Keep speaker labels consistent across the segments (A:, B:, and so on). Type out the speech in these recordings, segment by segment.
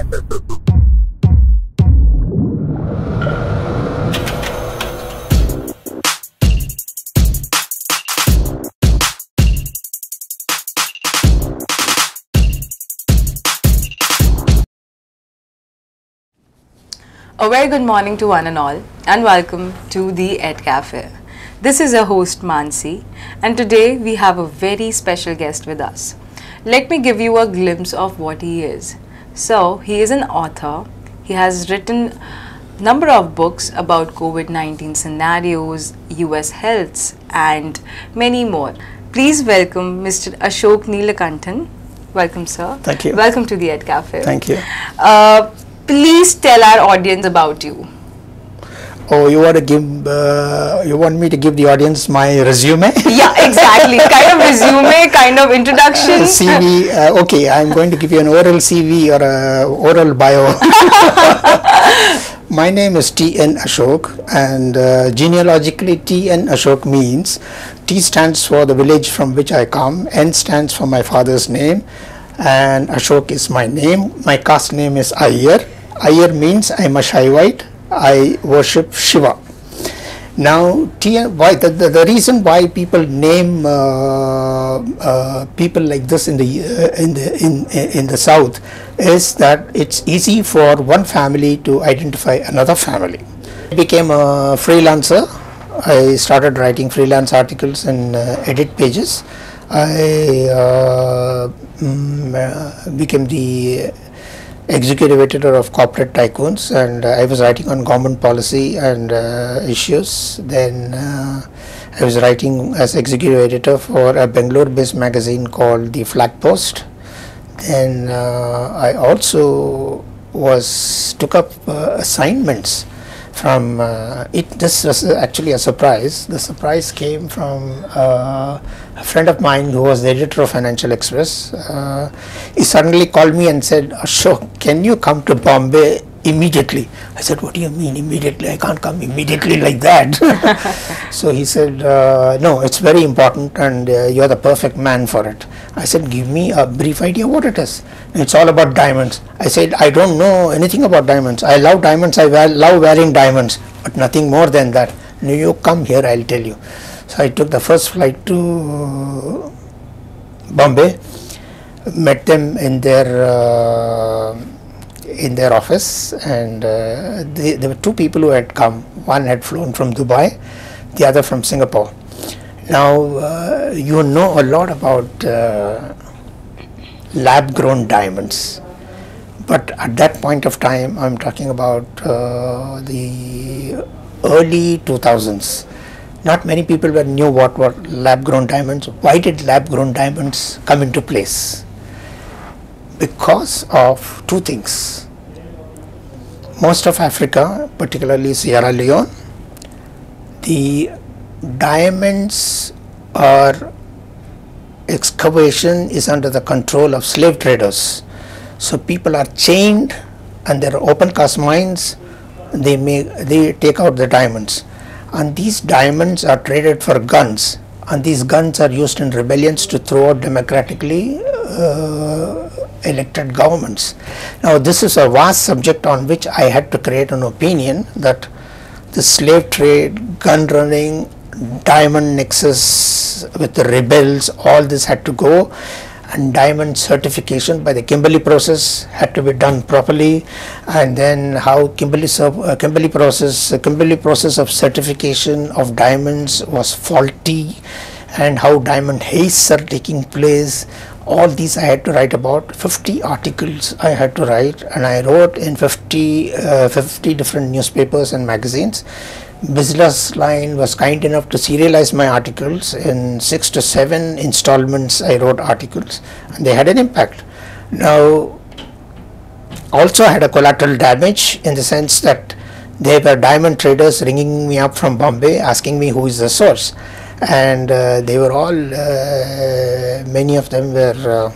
A: A very good morning to one and all, and welcome to the edCafe. This is your host Mansi, and today we have a very special guest with us. Let me give you a glimpse of what he is. So, he is an author. He has written number of books about COVID-19 scenarios, US healths, and many more. Please welcome Mr. Ashok Nilakantan. Welcome, sir.
B: Thank you.
A: Welcome to the edCafe.
B: Thank you.
A: Please tell our audience about you.
B: Oh, you want to give? You want me to give the audience my resume?
A: Yeah, exactly. Kind of resume, kind of introduction.
B: CV. Okay, I'm going to give you an oral CV or a oral bio. My name is T.N. Ashok, and genealogically T.N. Ashok means T stands for the village from which I come, N stands for my father's name, and Ashok is my name. My caste name is Iyer. Iyer means I'm a Shaivite. I worship Shiva. Now, the reason why people name people like this in the south is that it's easy for one family to identify another family. I became a freelancer. I started writing freelance articles in edit pages. I became the executive editor of Corporate Tycoons, and I was writing on government policy and issues. Then I was writing as executive editor for a Bangalore-based magazine called The Flag Post. Then I also took up assignments from this was actually a surprise. The surprise came from a friend of mine who was the editor of Financial Express. He suddenly called me and said, "Ashok, can you come to Bombay immediately?" I said, "What do you mean immediately? I can't come immediately like that." So he said, "No, it's very important, and you're the perfect man for it." I said, "Give me a brief idea what it is." "It's all about diamonds." I said, "I don't know anything about diamonds. I love diamonds. I love wearing diamonds, but nothing more than that. Now you come here, I'll tell you." So I took the first flight to Bombay, met them in their office, and there were two people who had come. One had flown from Dubai, the other from Singapore. Now you know a lot about lab grown diamonds, but at that point of time, I'm talking about the early 2000s. Not many people knew what were lab grown diamonds. Why did lab grown diamonds come into place? Because of two things. Most of Africa, particularly Sierra Leone, the diamonds excavation is under the control of slave traders. So people are chained, and there are open cast mines. They take out the diamonds, and these diamonds are traded for guns, and these guns are used in rebellions to throw out democratically elected governments. Now this is a vast subject on which I had to create an opinion that the slave trade, gun running, diamond nexus with the rebels, all this had to go, and diamond certification by the Kimberley process had to be done properly, and then how Kimberley process of certification of diamonds was faulty, and how diamond heists are taking place. All these I had to write about. 50 articles I had to write, and I wrote in 50 different newspapers and magazines. Business Line was kind enough to serialize my articles in 6 to 7 installments. I wrote articles, and they had an impact. Now, also had a collateral damage in the sense that there were diamond traders ringing me up from Bombay asking me who is the source, and they were all, many of them were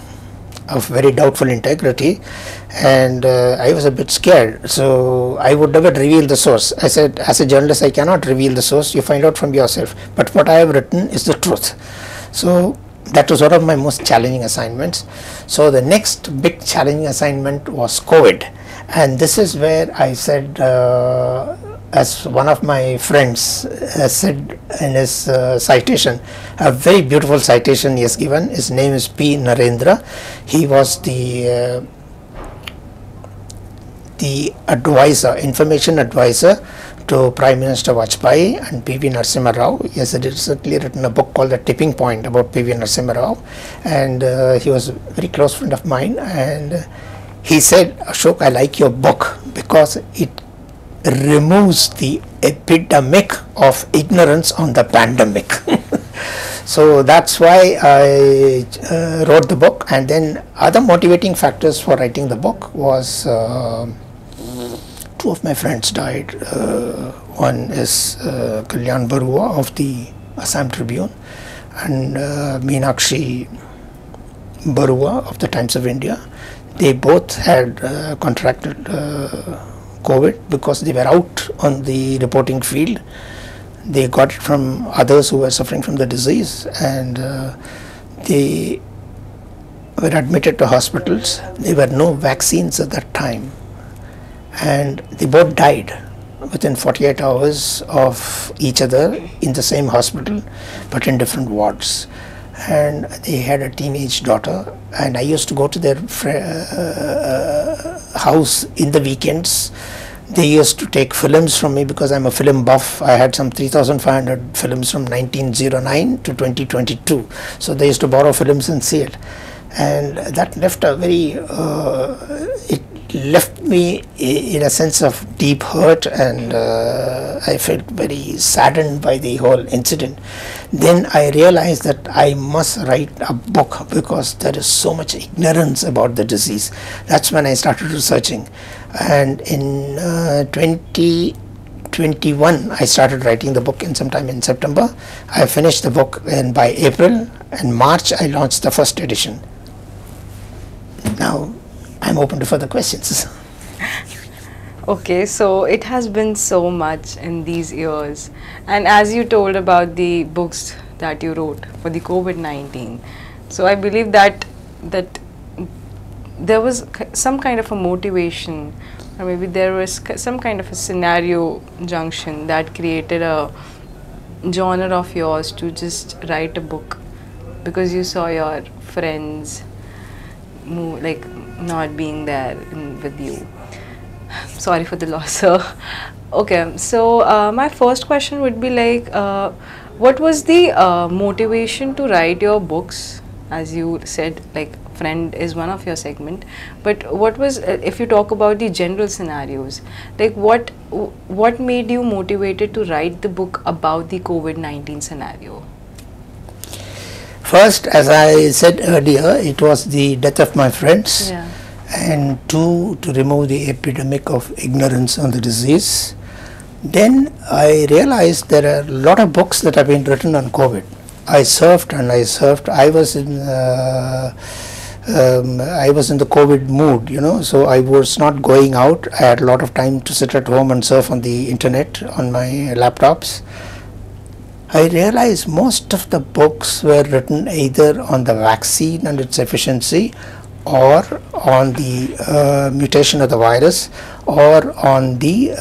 B: of very doubtful integrity, and I was a bit scared, so I would never reveal the source. I said, as a journalist, I cannot reveal the source, you find out from yourself, but what I have written is the truth. So that was one of my most challenging assignments. So the next big challenging assignment was COVID, and this is where I said, as one of my friends has said in his citation, a very beautiful citation he has given. His name is P. Narendra. He was the advisor, information advisor to Prime Minister Vajpayee and P.V. Narasimha Rao. He has recently written a book called The Tipping Point about P.V. Narasimha Rao, and he was a very close friend of mine, and he said, Ashok, I like your book because it removes the epidemic of ignorance on the pandemic. So that's why I wrote the book. And then other motivating factors for writing the book was two of my friends died. One is Kalyan Barua of the Assam Tribune, and Meenakshi Barua of the Times of India. They both had contracted COVID because they were out on the reporting field. They got it from others who were suffering from the disease, and they were admitted to hospitals. There were no vaccines at that time, and they both died within 48 hours of each other in the same hospital but in different wards. And they had a teenage daughter, and I used to go to their house in the weekends. They used to take films from me because I'm a film buff. I had some 3,500 films from 1909 to 2022. So they used to borrow films and see it. And that left a very, it left me in a sense of deep hurt, and I felt very saddened by the whole incident. Then I realized that I must write a book because there is so much ignorance about the disease. That's when I started researching. And in 2021 I started writing the book, in sometime in September. I finished the book, and by April and March I launched the first edition. Now I'm open to further questions.
A: Okay, so it has been so much in these years, and as you told about the books that you wrote for the COVID-19, so I believe that there was some kind of a motivation, or maybe there was some kind of a scenario junction that created a genre of yours to just write a book, because you saw your friends like not being there with you. Sorry for the loss, sir. Okay, so my first question would be like, what was the motivation to write your books? As you said, like friend is one of your segment, but what was, if you talk about the general scenarios, like what made you motivated to write the book about the COVID-19 scenario?
B: First, as I said earlier, it was the death of my friends.
A: Yeah.
B: And two, to remove the epidemic of ignorance on the disease. Then I realized there are a lot of books that have been written on COVID. I surfed and I surfed. I was in the COVID mood, you know, so I was not going out. I had a lot of time to sit at home and surf on the internet on my laptops. I realized most of the books were written either on the vaccine and its efficiency, or on the mutation of the virus, or on the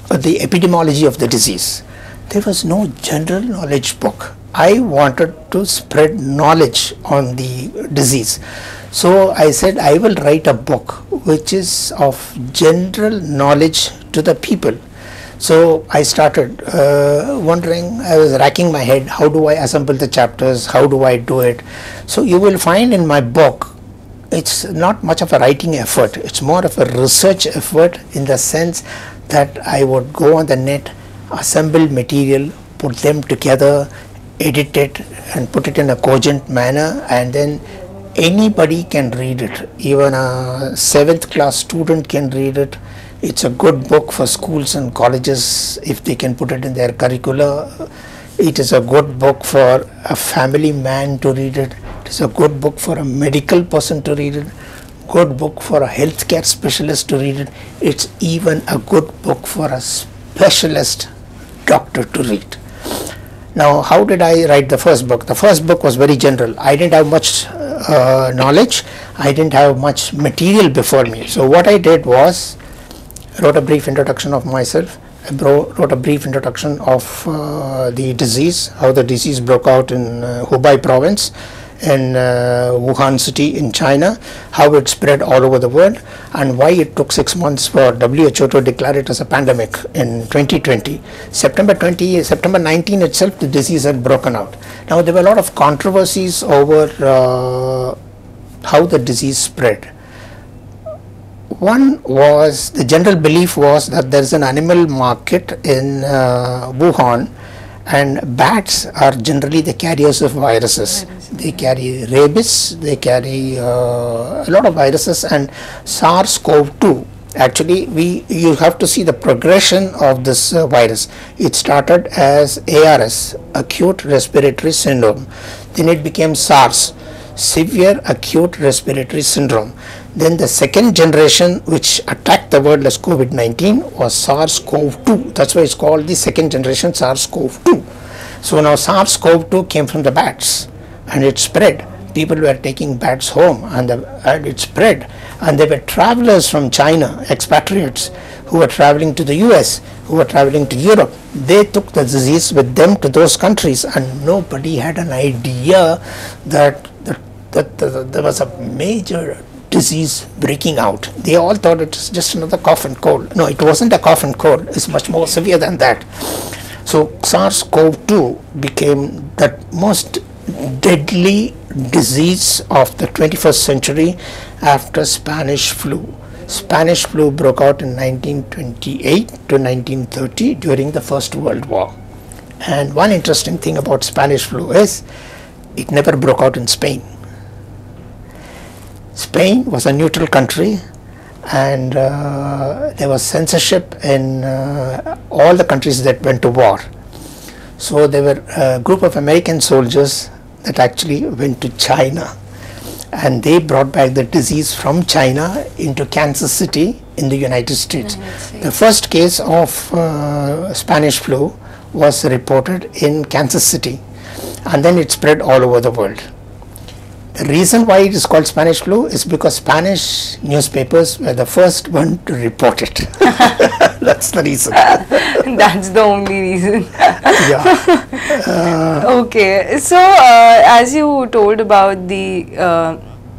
B: epidemiology of the disease. There was no general knowledge book. I wanted to spread knowledge on the disease. So I said I will write a book which is of general knowledge to the people. So I started wondering, I was racking my head, how do I assemble the chapters, how do I do it? So you will find in my book, it's not much of a writing effort, it's more of a research effort, in the sense that I would go on the net, assemble material, put them together, edit it and put it in a cogent manner, and then anybody can read it. Even a 7th class student can read it. It's a good book for schools and colleges if they can put it in their curricula. It is a good book for a family man to read it. It is a good book for a medical person to read it. Good book for a healthcare specialist to read it. It's even a good book for a specialist doctor to read. Now, how did I write the first book? The first book was very general. I didn't have much knowledge. I didn't have much material before me. So what I did was wrote a brief introduction of myself. I wrote a brief introduction of the disease, how the disease broke out in Hubei province, in Wuhan city in China, how it spread all over the world, and why it took 6 months for WHO to declare it as a pandemic in 2020. September 19 itself, the disease had broken out. Now, there were a lot of controversies over how the disease spread. One was, the general belief was that there is an animal market in Wuhan, and bats are generally the carriers of viruses. They carry rabies, they carry a lot of viruses, and SARS-CoV-2. Actually, you have to see the progression of this virus. It started as ARS, acute respiratory syndrome. Then it became SARS, severe acute respiratory syndrome. Then the second generation, which attacked the world as COVID-19, was SARS-CoV-2. That's why it's called the second generation SARS-CoV-2. So now SARS-CoV-2 came from the bats, and it spread. People were taking bats home, and it spread. And there were travelers from China, expatriates, who were traveling to the US, who were traveling to Europe. They took the disease with them to those countries, and nobody had an idea that there was a major disease breaking out. They all thought it was just another cough and cold. No, it wasn't a cough and cold. It's much more severe than that. So SARS-CoV-2 became the most deadly disease of the 21st century after Spanish flu. Spanish flu broke out in 1928 to 1930 during the First World War. And one interesting thing about Spanish flu is it never broke out in Spain. Spain was a neutral country, and there was censorship in all the countries that went to war. So there were a group of American soldiers that actually went to China, and they brought back the disease from China into Kansas City in the United States. The first case of Spanish flu was reported in Kansas City, and then it spread all over the world. The reason why it is called Spanish flu is because Spanish newspapers were the first one to report it. That's the reason.
A: That's the only reason.
B: Yeah.
A: Okay, so as you told about the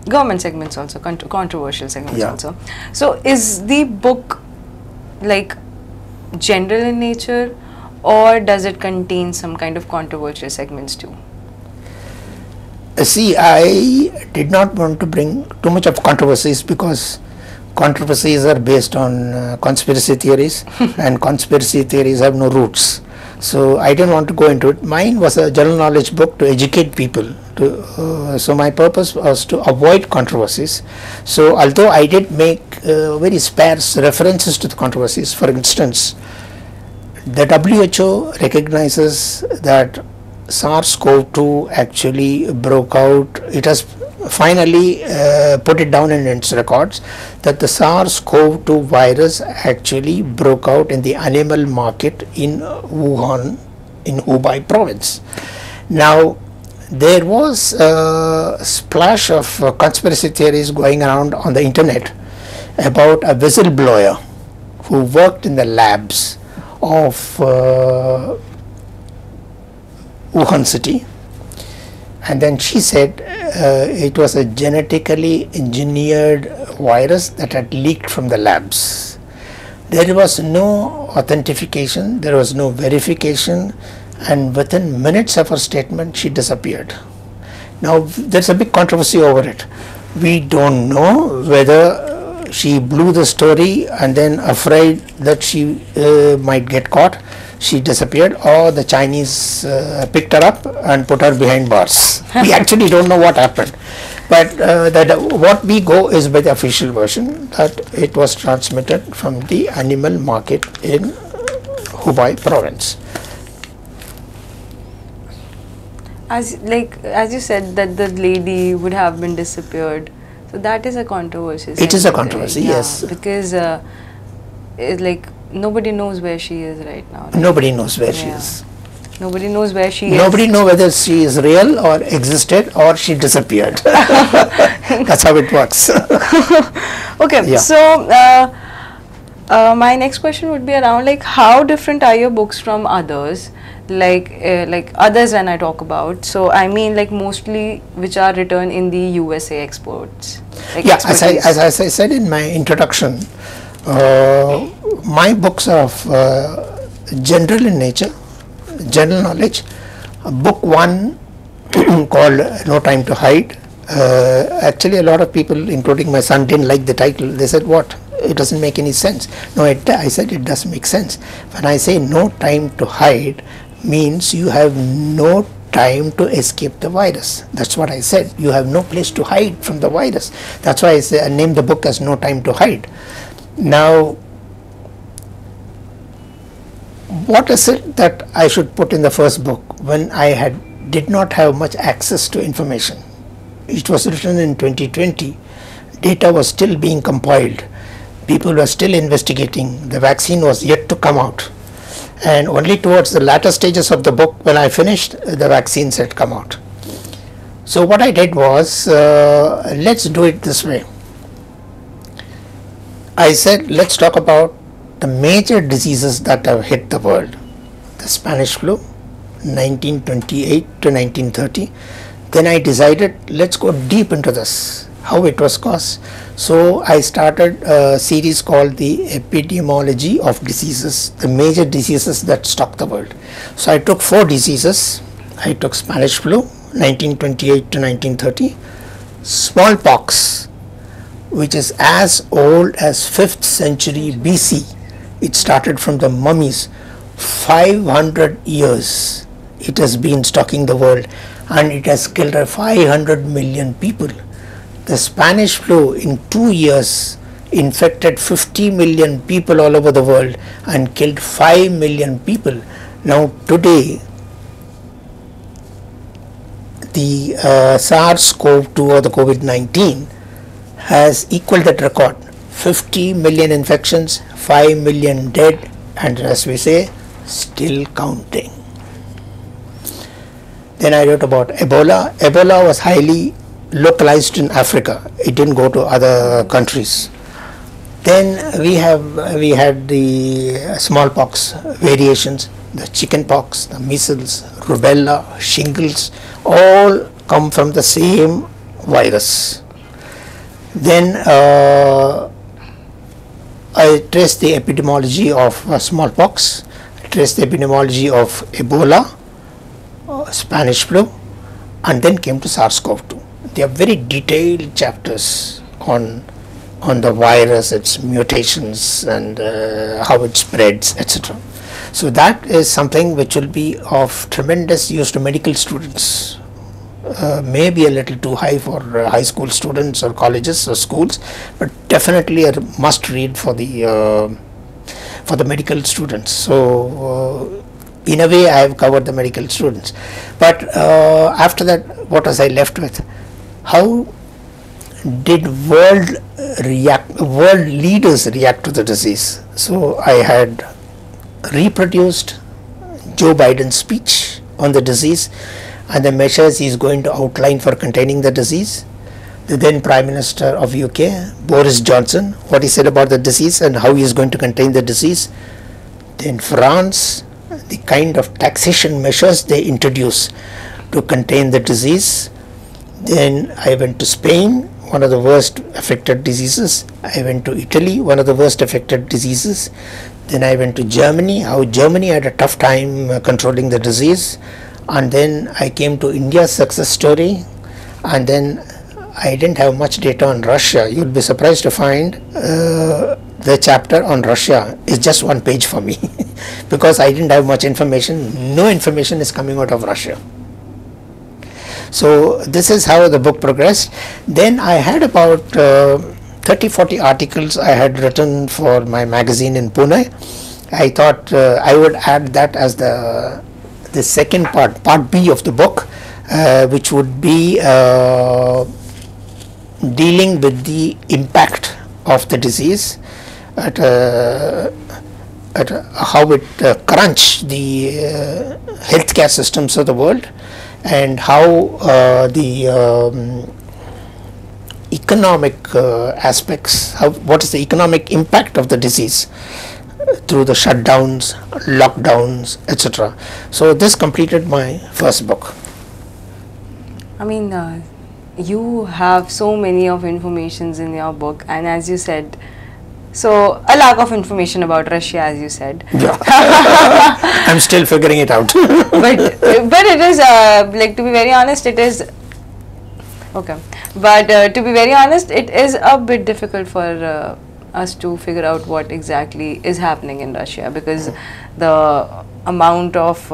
A: government segments also, controversial segments also. So is the book like general in nature, or does it contain some kind of controversial segments too?
B: See, I did not want to bring too much of controversies, because controversies are based on conspiracy theories and conspiracy theories have no roots. So I didn't want to go into it. Mine was a general knowledge book to educate people. So my purpose was to avoid controversies. So although I did make very sparse references to the controversies, for instance, the WHO recognizes that SARS-CoV-2 actually broke out. It has finally put it down in its records that the SARS-CoV-2 virus actually broke out in the animal market in Wuhan, in Hubei province. Now, there was a splash of conspiracy theories going around on the internet about a whistleblower who worked in the labs of Wuhan city, and then she said it was a genetically engineered virus that had leaked from the labs. There was no authentication, there was no verification, and within minutes of her statement she disappeared. Now there's a big controversy over it. We don't know whether she blew the story and then afraid that she might get caught, she disappeared, or the Chinese picked her up and put her behind bars. We actually don't know what happened, but what we go is by the official version, that it was transmitted from the animal market in Hubei province.
A: As you said that the lady would have been disappeared, so that is a controversy.
B: It is a controversy, yes,
A: because nobody knows where she is right now. Right?
B: Nobody knows where she is.
A: Nobody knows where she is.
B: Nobody knows whether she is real or existed or she disappeared. That's how it works.
A: Okay,
B: Yeah.
A: so my next question would be around like how different are your books from others? Like others when I talk about. So I mean like mostly which are written in the USA exports. Like
B: Yeah,
A: expertise.
B: as I said in my introduction, my books are of general in nature, general knowledge. Book one called No Time to Hide. Actually, a lot of people, including my son, didn't like the title. They said, "What? It doesn't make any sense." No, I said it does make sense. When I say no time to hide, means you have no time to escape the virus. That's what I said. You have no place to hide from the virus. That's why I named the book as No Time to Hide. Now, what is it that I should put in the first book when I did not have much access to information? It was written in 2020. Data was still being compiled. People were still investigating. The vaccine was yet to come out. And only towards the latter stages of the book, when I finished, the vaccines had come out. So what I did was, let's do it this way. I said, let's talk about the major diseases that have hit the world. The Spanish flu, 1928 to 1930. Then I decided, let's go deep into this, how it was caused. So I started a series called the Epidemiology of Diseases, the major diseases that stalk the world. So I took 4 diseases. I took Spanish flu, 1928 to 1930, smallpox, which is as old as 5th century BC. It started from the mummies. 500 years it has been stalking the world, and it has killed 500 million people. The Spanish flu in 2 years infected 50 million people all over the world and killed 5 million people. Now today the SARS-CoV-2 or the COVID-19 has equaled that record. 50 million infections, 5 million dead, and as we say, still counting. Then I wrote about Ebola. Ebola was highly localized in Africa. It didn't go to other countries. Then we had the smallpox variations, the chickenpox, the measles, rubella, shingles, all come from the same virus. Then I traced the epidemiology of smallpox, I traced the epidemiology of Ebola, Spanish flu, and then came to SARS-CoV-2. They are very detailed chapters on the virus, its mutations, and how it spreads, etc. So that is something which will be of tremendous use to medical students. Maybe a little too high for high school students or colleges or schools, but definitely a must read for the medical students. So in a way I have covered the medical students, but after that, what was I left with? How did world leaders react to the disease? So I had reproduced Joe Biden's speech on the disease and the measures he is going to outline for containing the disease. The then Prime Minister of UK, Boris Johnson, what he said about the disease and how he is going to contain the disease. Then France, the kind of taxation measures they introduce to contain the disease. Then I went to Spain, one of the worst affected diseases. I went to Italy, one of the worst affected diseases. Then I went to Germany, how Germany had a tough time controlling the disease. And then I came to India's success story, and then I didn't have much data on Russia. You'll be surprised to find the chapter on Russia is just 1 page for me because I didn't have much information. No information is coming out of Russia. So this is how the book progressed. Then I had about 30-40 articles I had written for my magazine in Pune. I thought I would add that as the second part B of the book, which would be dealing with the impact of the disease at at how it crunched the healthcare systems of the world, and how the economic aspects, what is the economic impact of the disease through the shutdowns, lockdowns, etc. So this completed my first book.
A: I mean, you have so many of informations in your book, and as you said, so a lack of information about Russia, as you said.
B: Yeah. I'm still figuring it out.
A: but it is like, to be very honest, it is okay. But to be very honest, it is a bit difficult for us to figure out what exactly is happening in Russia, because the amount of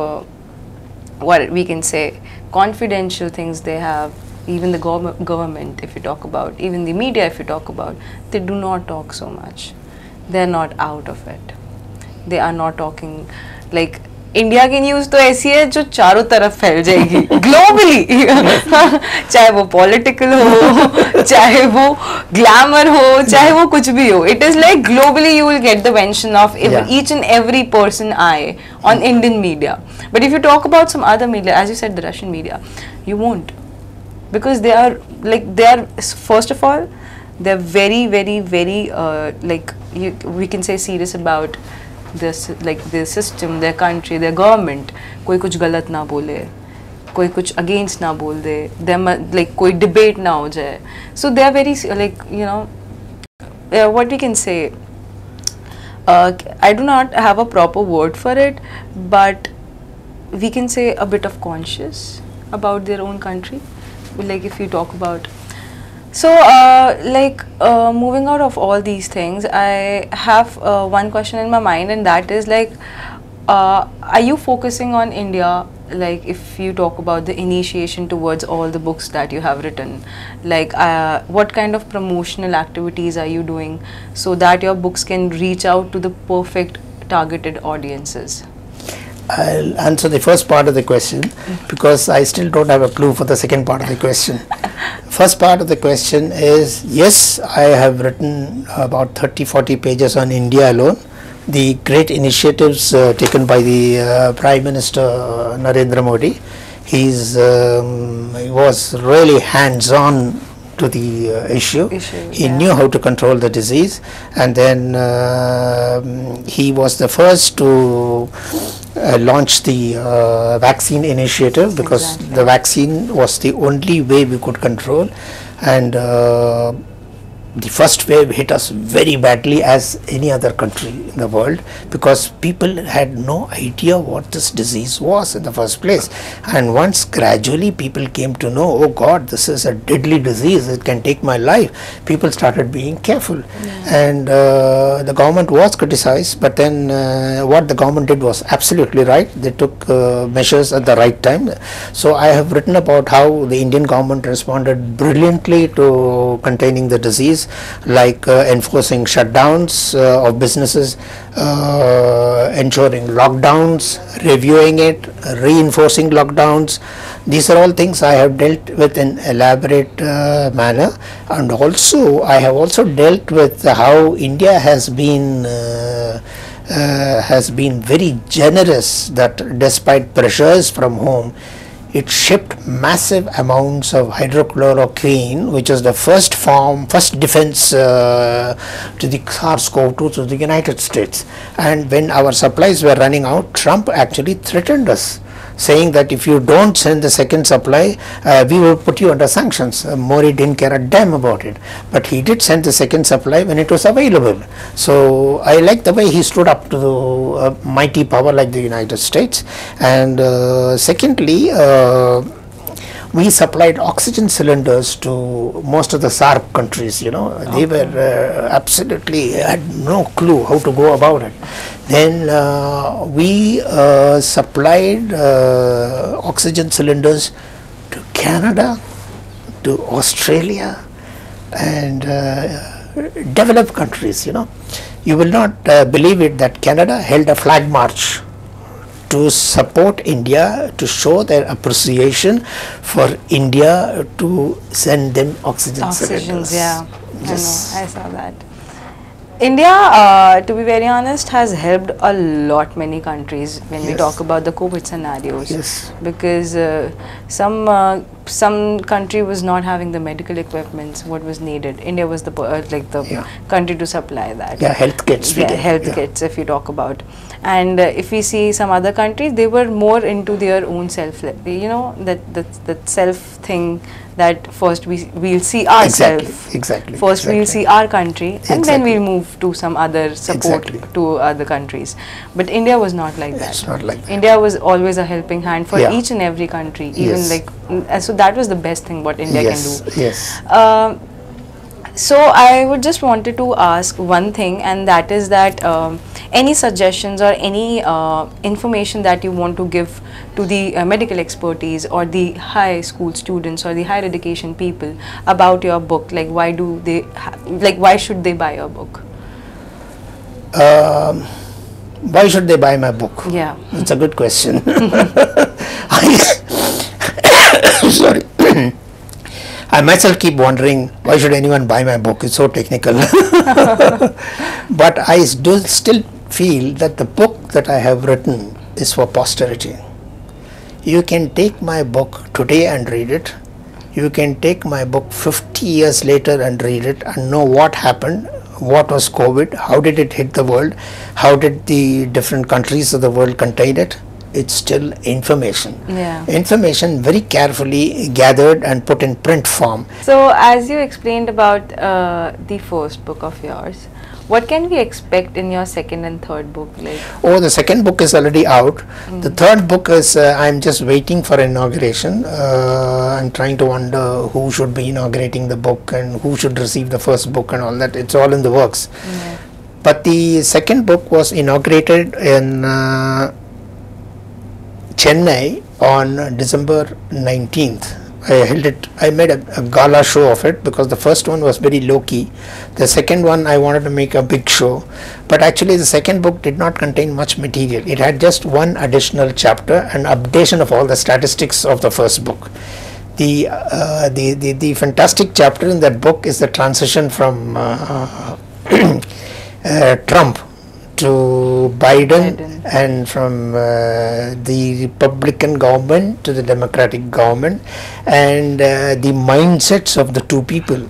A: what we can say confidential things they have, even the government, if you talk about, even the media, if you talk about, they do not talk so much. They're not out of it. They are not talking. Like, India की news तो ऐसी है जो चारों तरफ फैल जाएगी globally, चाहे वो पॉलिटिकल हो, चाहे वो ग्लैमर हो, चाहे वो कुछ भी हो. It is like globally you will get the mention of each and every person I on Indian media. But if you talk about some other media, as you said the Russian media, you won't, because they are first of all, they're very like we can say serious about this, like their system, their country, their government. कोई कुछ गलत ना बोले, कोई कुछ against ना बोल दे, like कोई debate ना हो जाए. So they are very like, you know, what we can say, I do not have a proper word for it, but we can say a bit of conscious about their own country, like if you talk about. So moving out of all these things, I have one question in my mind, and that is like, are you focusing on India? Like, if you talk about the initiation towards all the books that you have written, like what kind of promotional activities are you doing so that your books can reach out to the perfect targeted audiences?
B: I'll answer the first part of the question because I still don't have a clue for the second part of the question. First part of the question is, yes, I have written about 30-40 pages on India alone. The great initiatives taken by the Prime Minister Narendra Modi. He was really hands-on to the issue. He knew how to control the disease, and then he was the first to launch the vaccine initiative, because the vaccine was the only way we could control, and the first wave hit us very badly as any other country in the world, because people had no idea what this disease was in the first place. And once gradually people came to know, oh God, this is a deadly disease, it can take my life, people started being careful. And the government was criticized, but then what the government did was absolutely right. They took measures at the right time. So I have written about how the Indian government responded brilliantly to containing the disease, like enforcing shutdowns of businesses, ensuring lockdowns, reviewing it, reinforcing lockdowns. These are all things I have dealt with in elaborate manner, and also I have also dealt with how India has been very generous, that despite pressures from home, it shipped massive amounts of hydrochloroquine, which is the first defense to the SARS-CoV-2 to the United States. And when our supplies were running out, Trump actually threatened us, saying that if you don't send the second supply, we will put you under sanctions. Modi didn't care a damn about it, but he did send the second supply when it was available. So I like the way he stood up to a mighty power like the United States. And secondly, we supplied oxygen cylinders to most of the SARC countries. You know, they were absolutely had no clue how to go about it. Then we supplied oxygen cylinders to Canada, to Australia, and developed countries. You know, you will not believe it that Canada held a flag march to support India, to show their appreciation for India to send them oxygen cylinders.
A: Yeah,
B: Yes.
A: I know, I saw that. India, to be very honest, has helped a lot many countries when we talk about the COVID scenarios.
B: Yes.
A: Because some country was not having the medical equipments what was needed. India was the country to supply that.
B: Yeah, health kits.
A: Health kits, if you talk about. And if we see some other countries, they were more into their own self. You know, that self thing. That first we'll see ourselves.
B: Exactly.
A: First we'll see our country, and then we'll move to some other support to other countries. But India was not like that.
B: It's not like that.
A: India was always a helping hand for each and every country. Even so that was the best thing what India can do.
B: Yes.
A: So I would just wanted to ask one thing, and that is that any suggestions or any information that you want to give to the medical expertise or the high school students or the higher education people about your book, like why do they why should they buy your book?
B: Why should they buy my book?
A: Yeah,
B: it's a good question. Sorry. I myself keep wondering why should anyone buy my book. It's so technical. But I do still feel that the book that I have written is for posterity. You can take my book today and read it. You can take my book 50 years later and read it and know what happened, what was COVID, how did it hit the world, how did the different countries of the world contain it. It's still information.
A: Yeah.
B: Information very carefully gathered and put in print form.
A: So as you explained about the first book of yours, what can we expect in your second and third book?
B: Oh, the second book is already out. The third book is, I'm just waiting for inauguration. I'm trying to wonder who should be inaugurating the book and who should receive the first book and all that. It's all in the works.
A: Yeah.
B: But the second book was inaugurated in Chennai on December 19th. I made a gala show of it because the first one was very low-key. The second one I wanted to make a big show, but actually the second book did not contain much material. It had just one additional chapter, an updation of all the statistics of the first book. The fantastic chapter in that book is the transition from Trump to Biden, and from the Republican government to the Democratic government, and the mindsets of the two people.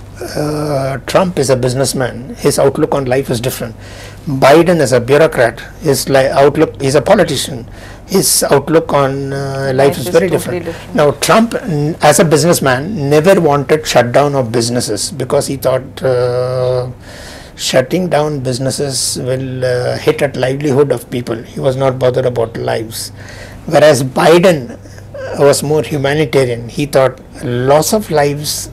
B: Trump is a businessman. His outlook on life is different. Biden is a bureaucrat. His outlook is a politician. His outlook on life is very
A: totally
B: different. Now, Trump, as a businessman, never wanted shutdown of businesses because he thought shutting down businesses will hit at livelihood of people. He was not bothered about lives. Whereas Biden was more humanitarian. He thought loss of lives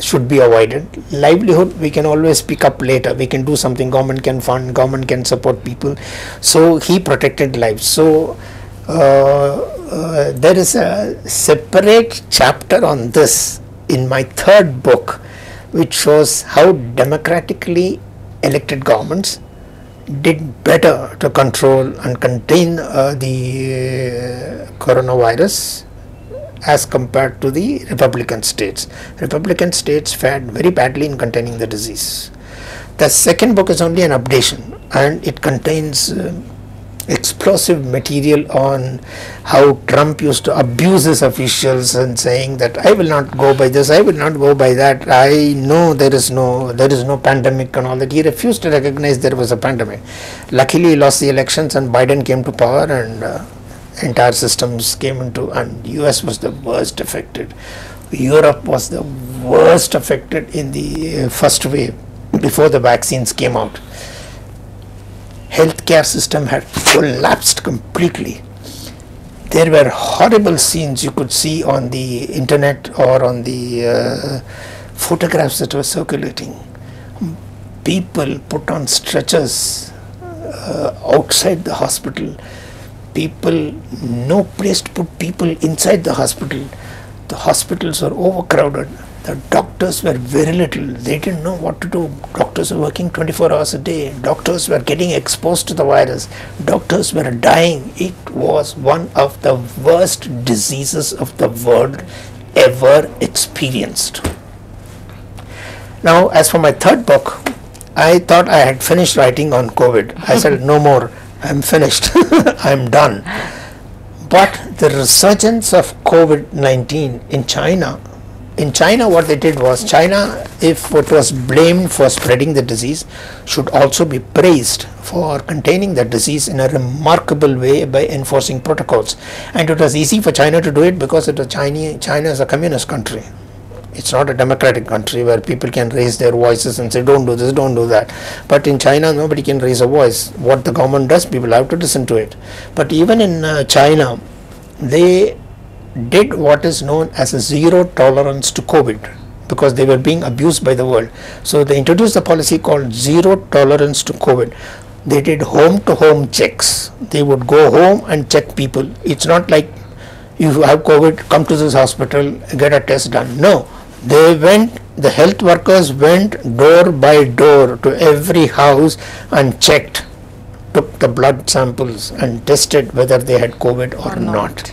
B: should be avoided. Livelihood we can always pick up later. We can do something. Government can fund. Government can support people. So he protected lives. So there is a separate chapter on this in my third book, which shows how democratically elected governments did better to control and contain the coronavirus as compared to the Republican states. Republican states fared very badly in containing the disease. The second book is only an updation, and it contains explosive material on how Trump used to abuse his officials and saying that I will not go by this, I will not go by that, I know there is no pandemic and all that. He refused to recognize there was a pandemic. Luckily he lost the elections and Biden came to power, and entire systems came into, and US was the worst affected. Europe was the worst affected in the first wave before the vaccines came out. Healthcare system had collapsed completely. There were horrible scenes you could see on the internet or on the photographs that were circulating. People put on stretchers outside the hospital. People, no place to put people inside the hospital. The hospitals were overcrowded. The doctors were very little. They didn't know what to do. Doctors were working 24 hours a day. Doctors were getting exposed to the virus. Doctors were dying. It was one of the worst diseases of the world ever experienced. Now, as for my third book, I thought I had finished writing on COVID. I said, no more, I'm finished, I'm done. But the resurgence of COVID-19 in China, what they did was, China, if it was blamed for spreading the disease, should also be praised for containing the disease in a remarkable way by enforcing protocols. And it was easy for China to do it because it was China is a communist country. It's not a democratic country where people can raise their voices and say, don't do this, don't do that. But in China, nobody can raise a voice. What the government does, people have to listen to it. But even in China, they did what is known as a zero tolerance to COVID, because they were being abused by the world. So they introduced a policy called zero tolerance to COVID. They did home-to-home checks. They would go home and check people. It's not like you have COVID, come to this hospital, get a test done. No. The health workers went door by door to every house and checked, took the blood samples and tested whether they had COVID or not.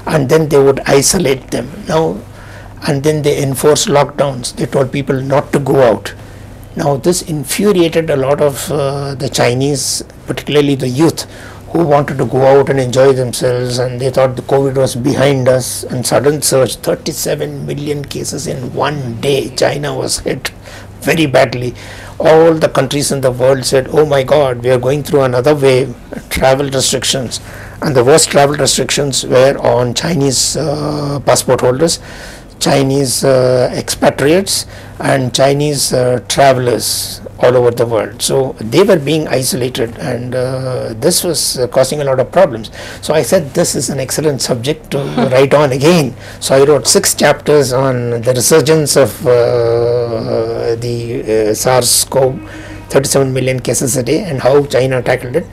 B: And then they would isolate them. And then they enforced lockdowns. They told people not to go out. Now this infuriated a lot of the Chinese, particularly the youth, who wanted to go out and enjoy themselves, and they thought the COVID was behind us. And sudden surge, 37 million cases in one day. China was hit very badly. All the countries in the world said, oh my God, we are going through another wave, travel restrictions. And the worst travel restrictions were on Chinese passport holders, Chinese expatriates, and Chinese travelers all over the world. So they were being isolated, and this was causing a lot of problems. So I said, this is an excellent subject to write on again. So I wrote 6 chapters on the resurgence of the SARS-CoV, 37 million cases a day, and how China tackled it,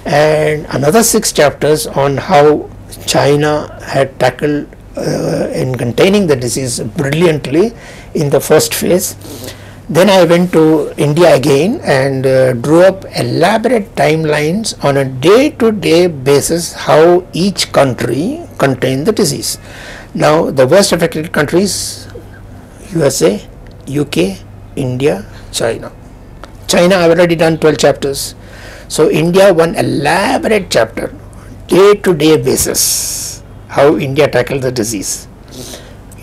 B: and another 6 chapters on how China had tackled in containing the disease brilliantly in the first phase. Then I went to India again and drew up elaborate timelines on a day-to-day basis how each country contained the disease. Now the worst affected countries: USA, UK, India, China. China, I've already done 12 chapters. So India, one elaborate chapter, day-to-day basis, how India tackled the disease.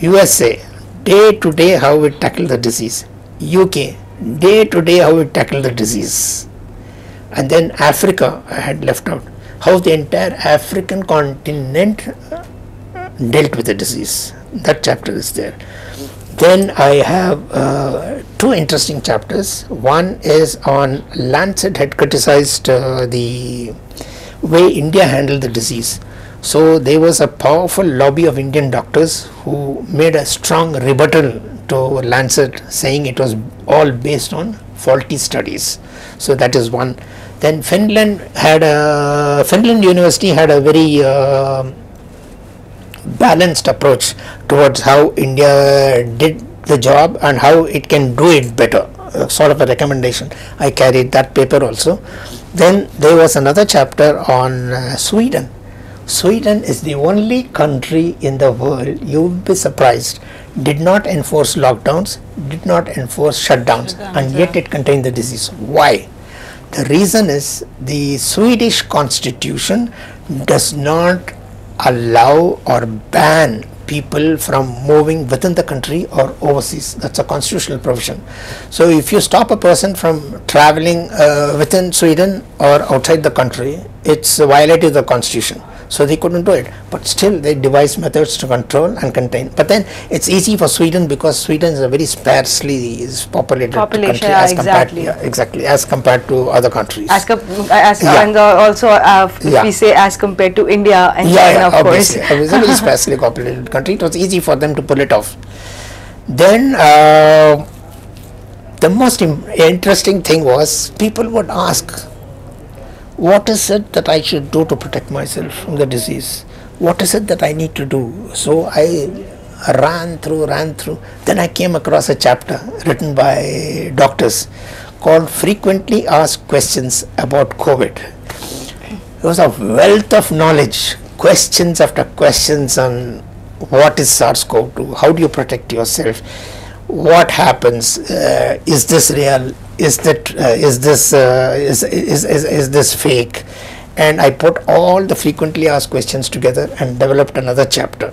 B: USA, day-to-day how it tackled the disease. UK, day-to-day how it tackled the disease. And then Africa, I had left out, how the entire African continent dealt with the disease. That chapter is there. Then I have 2 interesting chapters. One is on Lancet had criticized the way India handled the disease. So there was a powerful lobby of Indian doctors who made a strong rebuttal to Lancet, saying it was all based on faulty studies. So that is one. Then Finland University had a very balanced approach towards how India did the job and how it can do it better, sort of a recommendation. I carried that paper also. Then there was another chapter on Sweden. Sweden is the only country in the world, you will be surprised, did not enforce lockdowns, did not enforce shutdowns, and yet it contained the disease. Why? The reason is the Swedish constitution does not allow or ban people from moving within the country or overseas. That's a constitutional provision. So if you stop a person from traveling within Sweden or outside the country, it's violating the constitution. So they couldn't do it, but still they devised methods to control and contain. But then it's easy for Sweden because Sweden is a very sparsely populated country as compared to other countries.
A: And also if we say as compared to India and China, of course.
B: It was a very sparsely populated country. It was easy for them to pull it off. Then the most interesting thing was, people would ask, what is it that I should do to protect myself from the disease? What is it that I need to do? So I ran through. Then I came across a chapter written by doctors called Frequently Asked Questions About COVID. It was a wealth of knowledge, questions after questions on what is SARS-CoV-2, how do you protect yourself, what happens, is this real, is this fake, and I put all the frequently asked questions together and developed another chapter.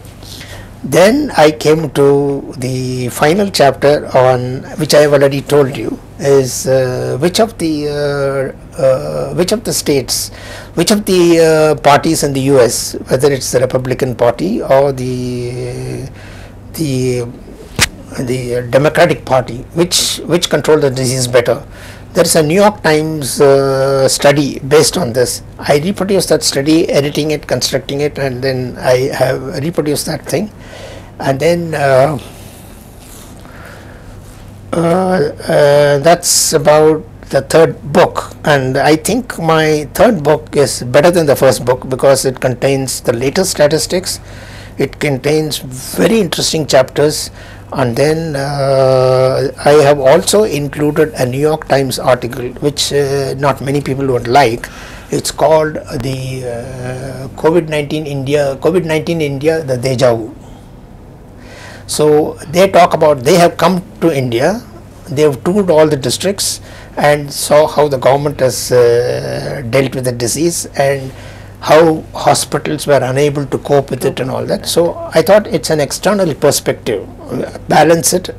B: Then I came to the final chapter, on which I have already told you, is which of the states, which of the parties in the US, whether it's the Republican Party or the Democratic Party, which control the disease better. There is a New York Times study based on this. I reproduced that study, editing it, constructing it, and then I have reproduced that thing. And then that's about the third book. And I think my third book is better than the first book because it contains the latest statistics. It contains very interesting chapters. And then I have also included a New York Times article which not many people would like. It's called the COVID-19 India, the Deja Vu. So they talk about, they have come to India, they have toured all the districts and saw how the government has dealt with the disease and how hospitals were unable to cope with it and all that. So I thought it's an external perspective, balance it,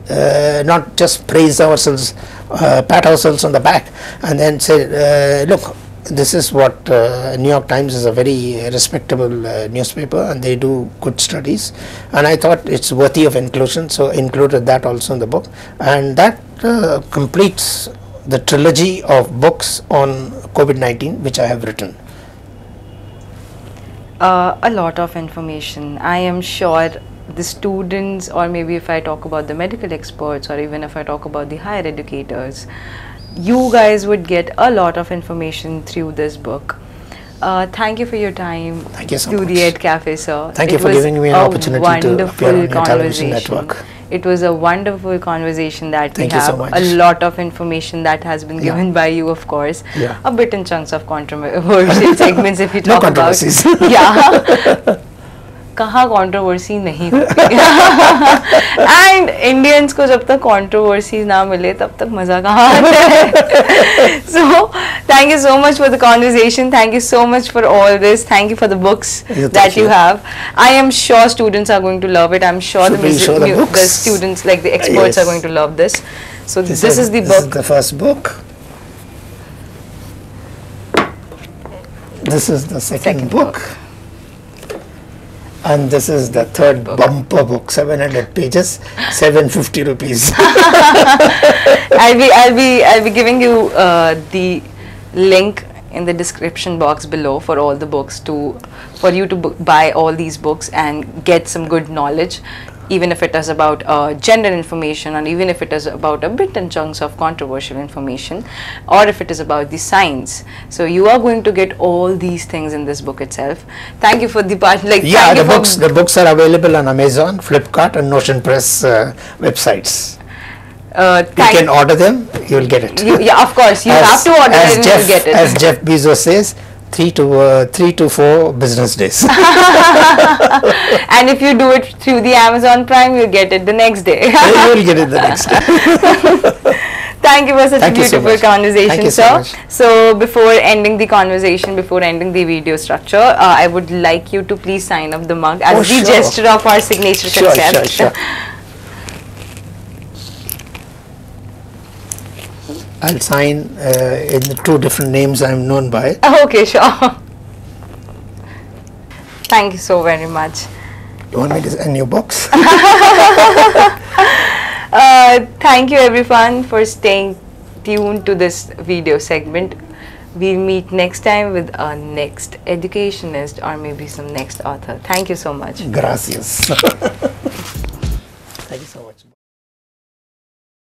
B: not just praise ourselves, pat ourselves on the back and then say, look, this is what New York Times is a very respectable newspaper and they do good studies, and I thought it's worthy of inclusion, so included that also in the book, and that completes the trilogy of books on COVID-19 which I have written.
A: A lot of information. I am sure the students, or maybe if I talk about the medical experts, or even if I talk about the higher educators, you guys would get a lot of information through this book. Thank you for your time.
B: Thank you so
A: to
B: much.
A: the edCafe, sir.
B: Thank you for giving me an opportunity to appear on your television network.
A: It was a wonderful conversation that
B: Thank
A: we
B: you
A: have.
B: so much.
A: A lot of information that has been given by you, of course.
B: Yeah.
A: A bit in chunks of controversial segments if you talk
B: no
A: about. Yeah. कहाँ controversy नहीं होती and Indians को जब तक controversy ना मिले तब तक मजा कहाँ आता है. So thank you so much for the conversation, thank you so much for all this, thank you for the books that you have. I am sure students are going to love it. I'm sure the students, like the experts, are going to love this. So this is the book.
B: This is the first book. This is the second book. And this is the third bumper book, 700 pages, 750 rupees.
A: I'll be giving you the link in the description box below for all the books, for you to buy all these books and get some good knowledge, even if it is about gender information, and even if it is about a bit and chunks of controversial information, or if it is about the science. So you are going to get all these things in this book itself. Thank you for the part.
B: Yeah, the books are available on Amazon, Flipkart, and Notion Press websites. You can order them, you will get it.
A: Yeah, of course, you have to order it and you will get it.
B: As Jeff Bezos says, 3 to 4 business days.
A: And if you do it through the Amazon Prime, you get it the next day.
B: You will get it the next day.
A: Thank you for such a beautiful conversation, sir. So before ending the conversation, before ending the video structure, I would like you to please sign up the mug as the gesture of our signature concept.
B: Sure. I'll sign in the 2 different names I'm known by.
A: Okay, sure. Thank you so very much.
B: You want me to send you books?
A: Thank you everyone for staying tuned to this video segment. We'll meet next time with our next educationist or maybe some next author. Thank you so much.
B: Gracias. Thank you so much.